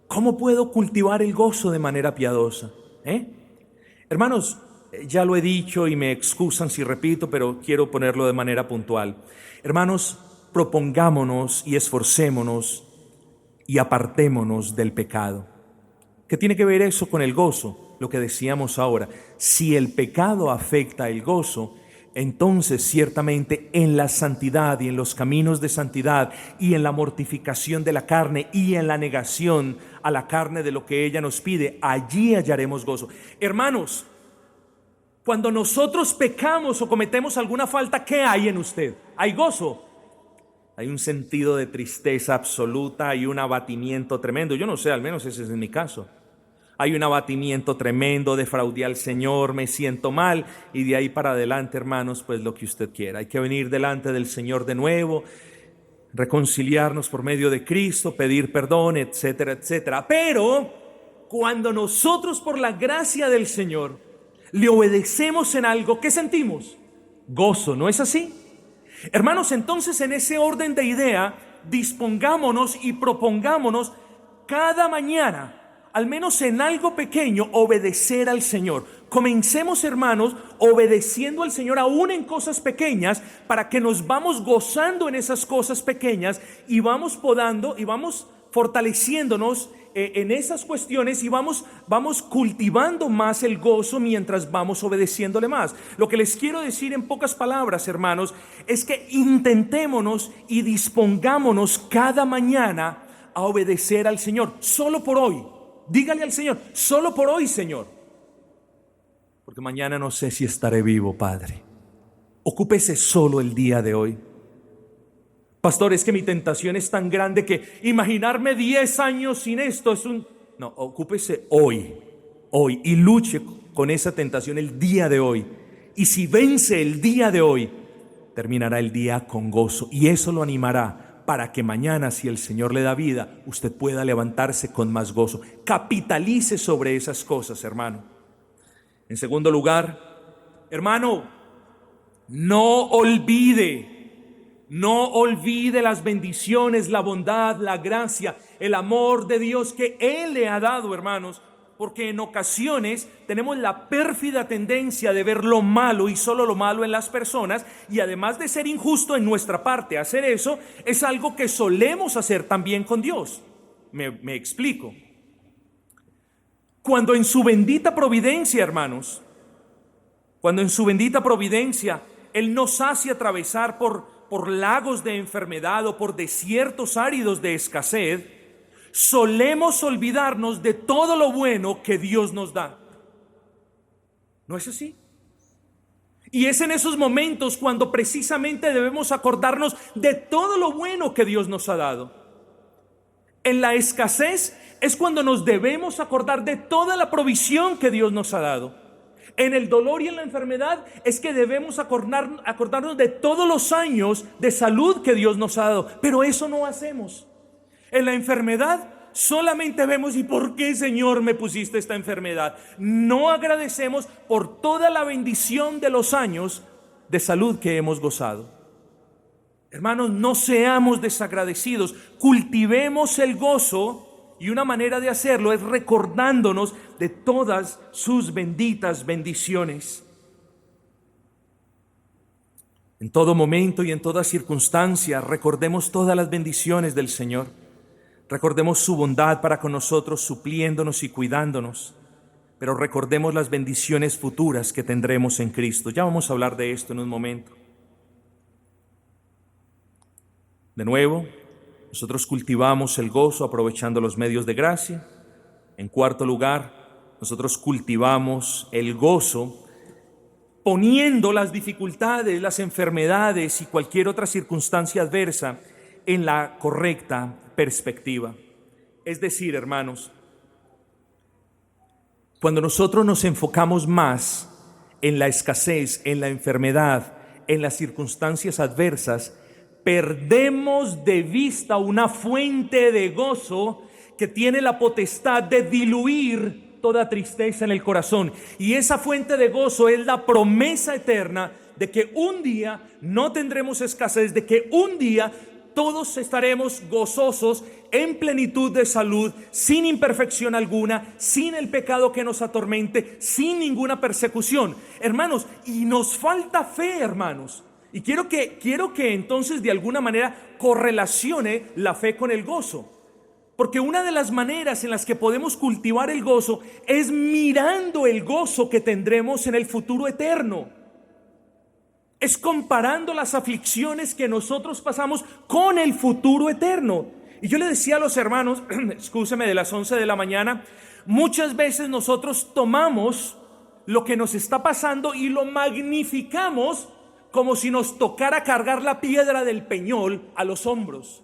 ¿Cómo puedo cultivar el gozo de manera piadosa? Hermanos, ya lo he dicho y me excusan si repito, pero quiero ponerlo de manera puntual. Hermanos, propongámonos y esforcémonos y apartémonos del pecado. ¿Qué tiene que ver eso con el gozo? Lo que decíamos ahora. Si el pecado afecta el gozo, entonces ciertamente en la santidad y en los caminos de santidad y en la mortificación de la carne y en la negación a la carne de lo que ella nos pide, allí hallaremos gozo. Hermanos, cuando nosotros pecamos o cometemos alguna falta, ¿qué hay en usted? ¿Hay gozo? Hay un sentido de tristeza absoluta y un abatimiento tremendo. Yo no sé, al menos ese es mi caso. Hay un abatimiento tremendo, defraudé al Señor, me siento mal, y de ahí para adelante, hermanos, pues lo que usted quiera. Hay que venir delante del Señor de nuevo reconciliarnos por medio de Cristo, pedir perdón, etcétera, etcétera. Pero cuando nosotros por la gracia del Señor le obedecemos en algo, ¿qué sentimos? Gozo, ¿no es así? Hermanos, entonces en ese orden de idea, dispongámonos y propongámonos cada mañana, al menos en algo pequeño, obedecer al Señor. Comencemos, hermanos, obedeciendo al Señor aún en cosas pequeñas, para que nos vamos gozando en esas cosas pequeñas y vamos podando y vamos fortaleciéndonos en esas cuestiones y vamos cultivando más el gozo mientras vamos obedeciéndole más. Lo que les quiero decir en pocas palabras, hermanos, es que intentémonos y dispongámonos cada mañana a obedecer al Señor, solo por hoy. Dígale al Señor, solo por hoy, Señor, porque mañana no sé si estaré vivo, Padre. Ocúpese solo el día de hoy. Pastor, es que mi tentación es tan grande que imaginarme 10 años sin esto es un... No, ocúpese hoy, y luche con esa tentación el día de hoy. Y si vence el día de hoy, terminará el día con gozo, y eso lo animará para que mañana, si el Señor le da vida, usted pueda levantarse con más gozo. Capitalice sobre esas cosas, hermano. En segundo lugar, hermano, no olvide las bendiciones, la bondad, la gracia, el amor de Dios que Él le ha dado, hermanos, porque en ocasiones tenemos la pérfida tendencia de ver lo malo y solo lo malo en las personas, y además de ser injusto en nuestra parte, hacer eso es algo que solemos hacer también con Dios. Me explico. Cuando en su bendita providencia, hermanos, cuando en su bendita providencia Él nos hace atravesar por lagos de enfermedad o por desiertos áridos de escasez, solemos olvidarnos de todo lo bueno que Dios nos da. ¿No es así? Y es en esos momentos cuando precisamente debemos acordarnos de todo lo bueno que Dios nos ha dado. En la escasez es cuando nos debemos acordar de toda la provisión que Dios nos ha dado. En el dolor y en la enfermedad es que debemos acordarnos de todos los años de salud que Dios nos ha dado. Pero eso no hacemos. En la enfermedad solamente vemos: ¿y por qué, Señor, me pusiste esta enfermedad? No agradecemos por toda la bendición de los años de salud que hemos gozado. Hermanos, no seamos desagradecidos, cultivemos el gozo. Y una manera de hacerlo es recordándonos de todas sus benditas bendiciones. En todo momento y en toda circunstancia, recordemos todas las bendiciones del Señor. Recordemos su bondad para con nosotros, supliéndonos y cuidándonos. Pero recordemos las bendiciones futuras que tendremos en Cristo. Ya vamos a hablar de esto en un momento. De nuevo, nosotros cultivamos el gozo aprovechando los medios de gracia. En cuarto lugar, nosotros cultivamos el gozo poniendo las dificultades, las enfermedades y cualquier otra circunstancia adversa en la correcta perspectiva. Es decir, hermanos, cuando nosotros nos enfocamos más en la escasez, en la enfermedad, en las circunstancias adversas, perdemos de vista una fuente de gozo que tiene la potestad de diluir toda tristeza en el corazón. Y esa fuente de gozo es la promesa eterna de que un día no tendremos escasez, de que un día todos estaremos gozosos en plenitud de salud, sin imperfección alguna, sin el pecado que nos atormente, sin ninguna persecución. Hermanos, y nos falta fe, hermanos. Y quiero que entonces de alguna manera correlacione la fe con el gozo. Porque una de las maneras en las que podemos cultivar el gozo es mirando el gozo que tendremos en el futuro eterno. Es comparando las aflicciones que nosotros pasamos con el futuro eterno. Y yo le decía a los hermanos, excúseme, de las 11 de la mañana, muchas veces nosotros tomamos lo que nos está pasando y lo magnificamos como si nos tocara cargar la piedra del peñol a los hombros.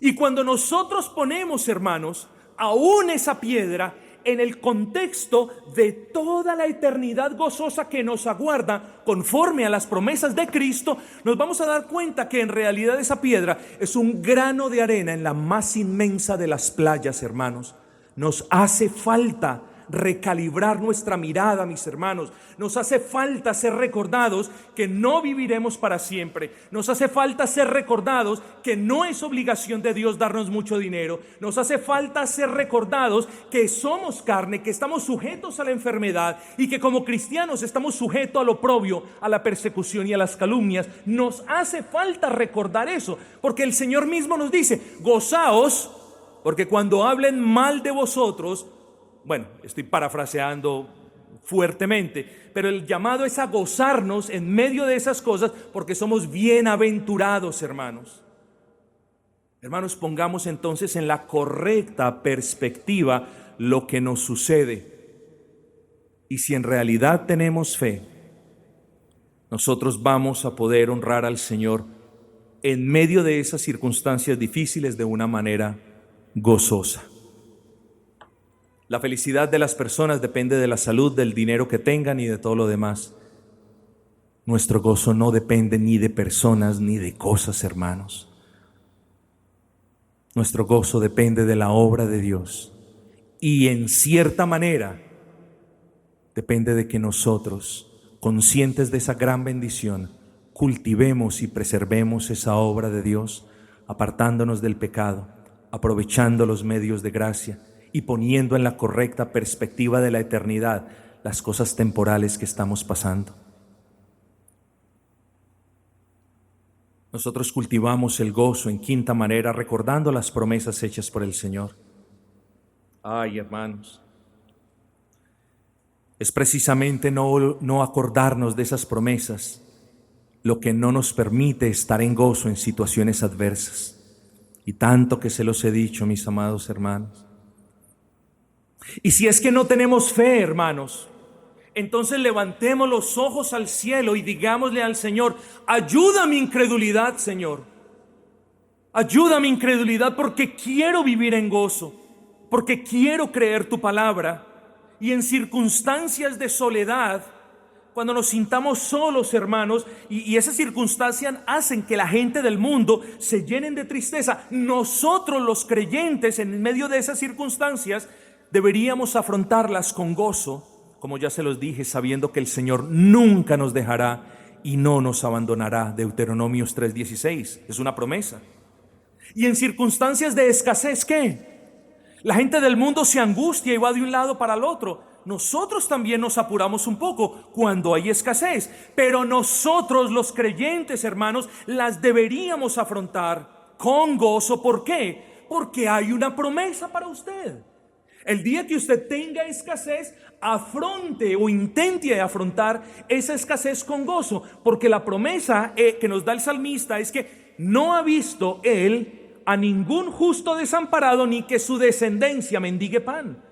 Y cuando nosotros ponemos, hermanos, aún esa piedra en el contexto de toda la eternidad gozosa que nos aguarda conforme a las promesas de Cristo, nos vamos a dar cuenta que en realidad esa piedra es un grano de arena en la más inmensa de las playas, hermanos. Nos hace falta recalibrar nuestra mirada, mis hermanos. Nos hace falta ser recordados que no viviremos para siempre. Nos hace falta ser recordados que no es obligación de Dios darnos mucho dinero. Nos hace falta ser recordados que somos carne, que estamos sujetos a la enfermedad y que como cristianos estamos sujetos al oprobio, a la persecución y a las calumnias. Nos hace falta recordar eso, porque el Señor mismo nos dice: gozaos, porque cuando hablen mal de vosotros, bueno, estoy parafraseando fuertemente, pero el llamado es a gozarnos en medio de esas cosas, porque somos bienaventurados, hermanos. Hermanos, pongamos entonces en la correcta perspectiva lo que nos sucede. Y si en realidad tenemos fe, nosotros vamos a poder honrar al Señor en medio de esas circunstancias difíciles de una manera gozosa. La felicidad de las personas depende de la salud, del dinero que tengan y de todo lo demás. Nuestro gozo no depende ni de personas ni de cosas, hermanos. Nuestro gozo depende de la obra de Dios. Y en cierta manera depende de que nosotros, conscientes de esa gran bendición, cultivemos y preservemos esa obra de Dios, apartándonos del pecado, aprovechando los medios de gracia y poniendo en la correcta perspectiva de la eternidad las cosas temporales que estamos pasando. Nosotros cultivamos el gozo en quinta manera, recordando las promesas hechas por el Señor. Ay, hermanos, es precisamente no acordarnos de esas promesas lo que no nos permite estar en gozo en situaciones adversas. Y tanto que se los he dicho, mis amados hermanos. Y si es que no tenemos fe, hermanos, entonces levantemos los ojos al cielo y digámosle al Señor: ayuda mi incredulidad, Señor. Ayuda mi incredulidad, porque quiero vivir en gozo, porque quiero creer tu palabra. Y en circunstancias de soledad, cuando nos sintamos solos, hermanos, y esas circunstancias hacen que la gente del mundo se llenen de tristeza, nosotros los creyentes en medio de esas circunstancias deberíamos afrontarlas con gozo, como ya se los dije, sabiendo que el Señor nunca nos dejará y no nos abandonará. Deuteronomios 3:16, es una promesa. Y en circunstancias de escasez, ¿qué? La gente del mundo se angustia y va de un lado para el otro. Nosotros también nos apuramos un poco cuando hay escasez, pero nosotros los creyentes, hermanos, las deberíamos afrontar con gozo. ¿Por qué? Porque hay una promesa para usted. El día que usted tenga escasez, afronte o intente afrontar esa escasez con gozo, porque la promesa que nos da el salmista es que no ha visto él a ningún justo desamparado, ni que su descendencia mendigue pan.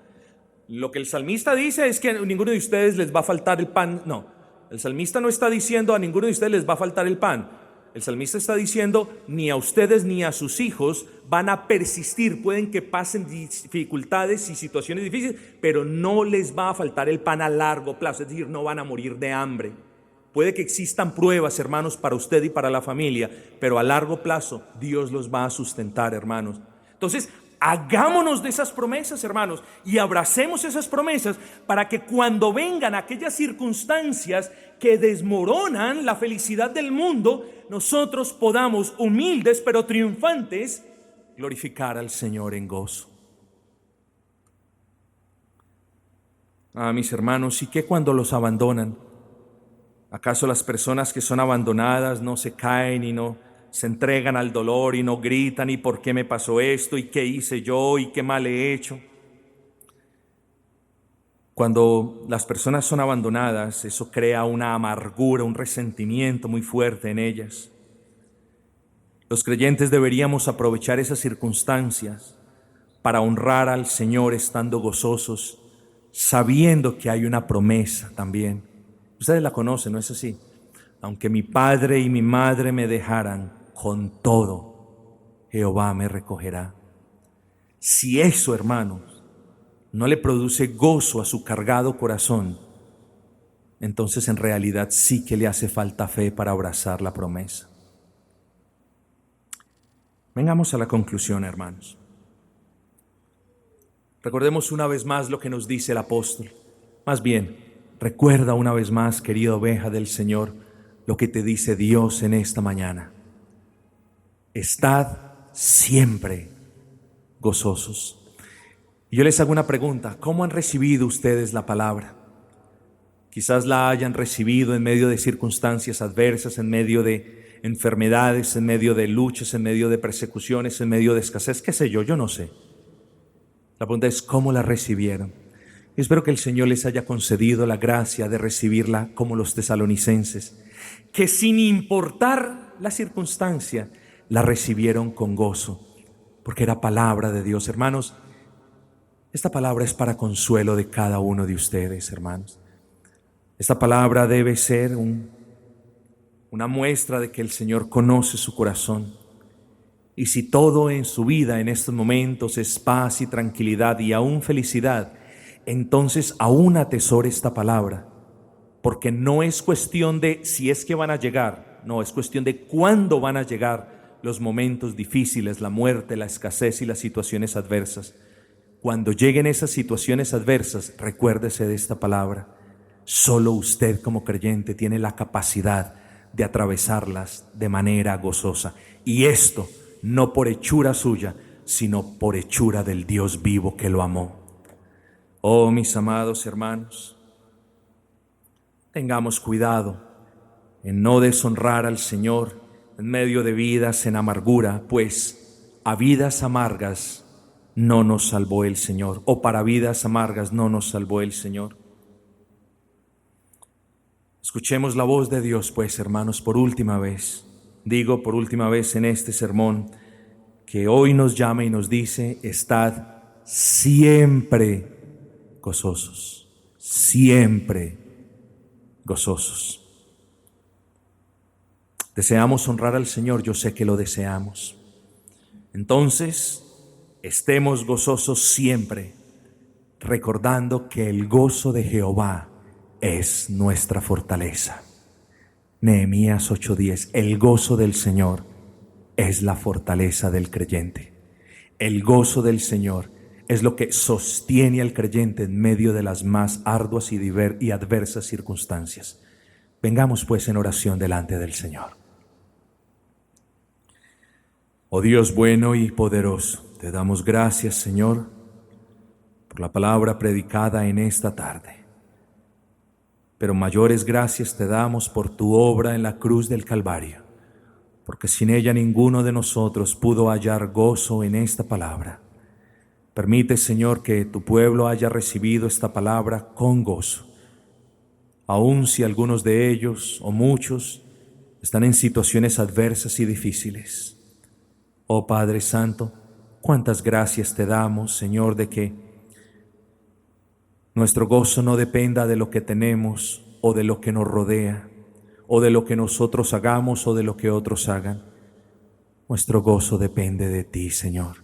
Lo que el salmista dice es que a ninguno de ustedes les va a faltar el pan. No, el salmista no está diciendo a ninguno de ustedes les va a faltar el pan. El salmista está diciendo: ni a ustedes ni a sus hijos van a persistir. Pueden que pasen dificultades y situaciones difíciles, pero no les va a faltar el pan a largo plazo. Es decir, no van a morir de hambre. Puede que existan pruebas, hermanos, para usted y para la familia, pero a largo plazo Dios los va a sustentar, hermanos. Entonces, hagámonos de esas promesas, hermanos, y abracemos esas promesas para que cuando vengan aquellas circunstancias que desmoronan la felicidad del mundo, nosotros podamos, humildes pero triunfantes, glorificar al Señor en gozo. Mis hermanos, ¿y qué cuando los abandonan? ¿Acaso las personas que son abandonadas no se caen y no se entregan al dolor y no gritan: ¿y por qué me pasó esto? ¿Y qué hice yo? ¿Y qué mal he hecho? Cuando las personas son abandonadas, eso crea una amargura, un resentimiento muy fuerte en ellas. Los creyentes deberíamos aprovechar esas circunstancias para honrar al Señor estando gozosos, sabiendo que hay una promesa también. Ustedes la conocen, ¿no es así? Aunque mi padre y mi madre me dejaran, con todo Jehová me recogerá. Si eso, hermanos, no le produce gozo a su cargado corazón, entonces en realidad sí que le hace falta fe para abrazar la promesa. Vengamos a la conclusión, hermanos. Recordemos una vez más lo que nos dice el apóstol. Más bien, recuerda una vez más, querida oveja del Señor, lo que te dice Dios en esta mañana. Estad siempre gozosos. Y yo les hago una pregunta: ¿cómo han recibido ustedes la palabra? Quizás la hayan recibido en medio de circunstancias adversas, en medio de enfermedades, en medio de luchas, en medio de persecuciones, en medio de escasez, qué sé yo no sé. La pregunta es ¿cómo la recibieron? Y espero que el Señor les haya concedido la gracia de recibirla como los tesalonicenses, que sin importar la circunstancia, la recibieron con gozo, porque era palabra de Dios. Hermanos, esta palabra es para consuelo de cada uno de ustedes, hermanos. Esta palabra debe ser una muestra de que el Señor conoce su corazón. Y si todo en su vida en estos momentos es paz y tranquilidad y aún felicidad, entonces aún atesore esta palabra, porque no es cuestión de si es que van a llegar, no, es cuestión de cuándo van a llegar los momentos difíciles, la muerte, la escasez y las situaciones adversas. Cuando lleguen esas situaciones adversas, recuérdese de esta palabra. Solo usted como creyente tiene la capacidad de atravesarlas de manera gozosa. Y esto no por hechura suya, sino por hechura del Dios vivo que lo amó. Oh, mis amados hermanos, tengamos cuidado en no deshonrar al Señor en medio de vidas en amargura, pues a vidas amargas no nos salvó el Señor, o para vidas amargas no nos salvó el Señor. Escuchemos la voz de Dios, pues, hermanos, por última vez. Digo por última vez en este sermón, que hoy nos llama y nos dice: estad siempre gozosos, siempre gozosos. Deseamos honrar al Señor, yo sé que lo deseamos. Entonces, estemos gozosos siempre, recordando que el gozo de Jehová es nuestra fortaleza. Nehemías 8:10, el gozo del Señor es la fortaleza del creyente. El gozo del Señor es lo que sostiene al creyente en medio de las más arduas y adversas circunstancias. Vengamos pues en oración delante del Señor. Oh Dios bueno y poderoso, te damos gracias, Señor, por la palabra predicada en esta tarde. Pero mayores gracias te damos por tu obra en la cruz del Calvario, porque sin ella ninguno de nosotros pudo hallar gozo en esta palabra. Permite, Señor, que tu pueblo haya recibido esta palabra con gozo, aun si algunos de ellos o muchos están en situaciones adversas y difíciles. Oh Padre Santo, cuántas gracias te damos, Señor, de que nuestro gozo no dependa de lo que tenemos o de lo que nos rodea, o de lo que nosotros hagamos o de lo que otros hagan. Nuestro gozo depende de ti, Señor.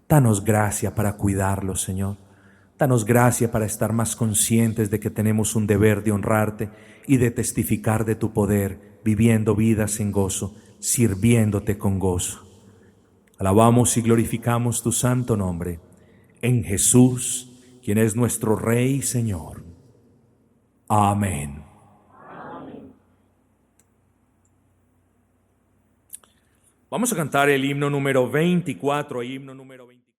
Danos gracia para cuidarlo, Señor. Danos gracia para estar más conscientes de que tenemos un deber de honrarte y de testificar de tu poder, viviendo vidas en gozo, sirviéndote con gozo. Alabamos y glorificamos tu santo nombre, en Jesús, quien es nuestro Rey y Señor. Amén. Vamos a cantar el himno número 24, himno número 24.